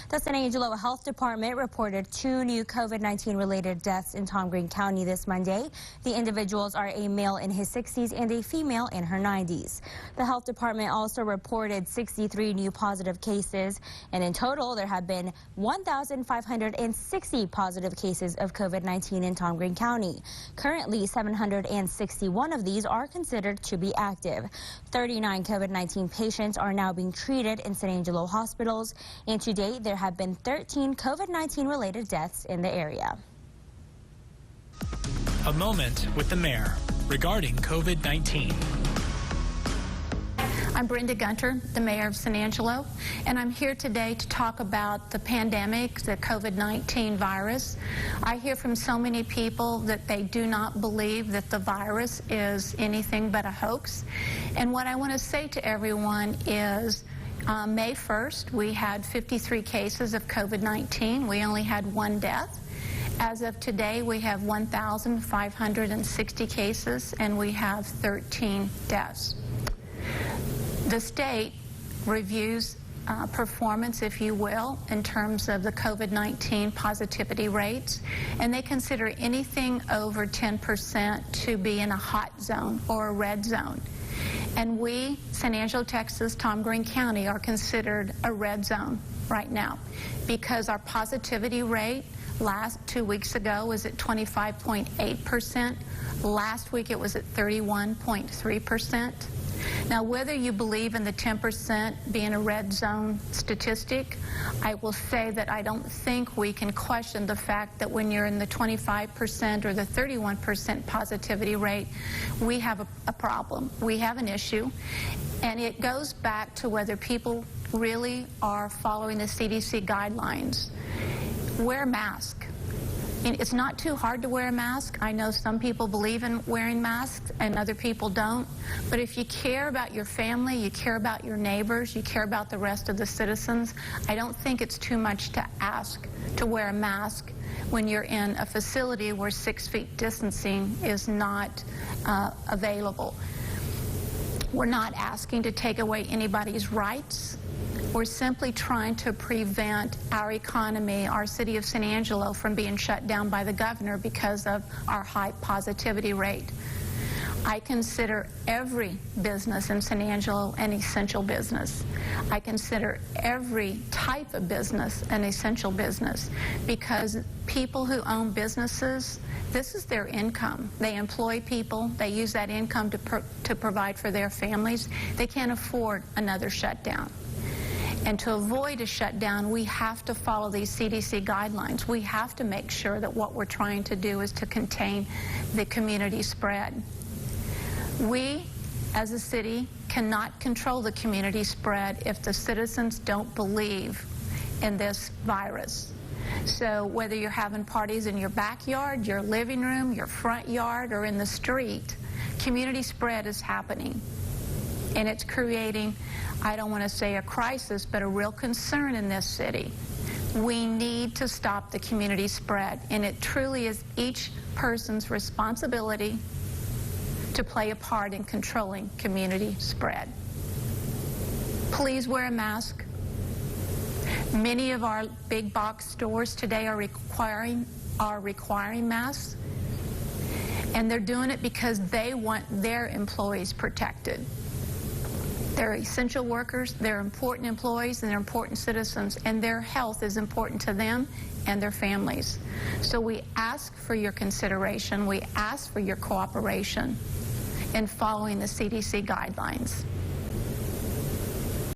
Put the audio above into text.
The San Angelo Health Department reported 2 new COVID-19 related deaths in Tom Green County this Monday. The individuals are a male in his 60s and a female in her 90s. The health department also reported 63 new positive cases, and in total there have been 1,560 positive cases of COVID-19 in Tom Green County. Currently, 761 of these are considered to be active. 39 COVID-19 patients are now being treated in San Angelo hospitals, and to date there have been 13 COVID-19 related deaths in the area. A moment with the mayor regarding COVID-19. I'm Brenda Gunter, the mayor of San Angelo, and I'm here today to talk about the pandemic, the COVID-19 virus. I hear from so many people that they do not believe that the virus is anything but a hoax. And what I want to say to everyone is May 1st, we had 53 cases of COVID-19. We only had 1 death. As of today, we have 1,560 cases, and we have 13 deaths. The state reviews performance, if you will, in terms of the COVID-19 positivity rates, and they consider anything over 10% to be in a hot zone or a red zone. And we, San Angelo, Texas, Tom Green County, are considered a red zone right now because our positivity rate 2 weeks ago was at 25.8%. Last week it was at 31.3%. Now, whether you believe in the 10% being a red zone statistic, I will say that I don't think we can question the fact that when you're in the 25% or the 31% positivity rate, we have a problem. We have an issue, and it goes back to whether people really are following the CDC guidelines. Wear a mask. It's not too hard to wear a mask. I know some people believe in wearing masks and other people don't. But if you care about your family, you care about your neighbors, you care about the rest of the citizens, I don't think it's too much to ask to wear a mask when you're in a facility where 6 feet distancing is not available. We're not asking to take away anybody's rights. We're simply trying to prevent our economy, our city of San Angelo, from being shut down by the governor because of our high positivity rate. I consider every business in San Angelo an essential business. I consider every type of business an essential business because people who own businesses, this is their income. They employ people. They use that income to provide for their families. They can't afford another shutdown. And to avoid a shutdown, we have to follow these CDC guidelines. We have to make sure that what we're trying to do is to contain the community spread. We, as a city, cannot control the community spread if the citizens don't believe in this virus. So whether you're having parties in your backyard, your living room, your front yard, or in the street, community spread is happening. And it's creating, I don't want to say a crisis, but a real concern in this city. We need to stop the community spread, and it truly is each person's responsibility to play a part in controlling community spread. Please wear a mask. Many of our big box stores today are requiring masks, and they're doing it because they want their employees protected. They're essential workers, they're important employees, and they're important citizens, and their health is important to them and their families. So we ask for your consideration, we ask for your cooperation in following the CDC guidelines.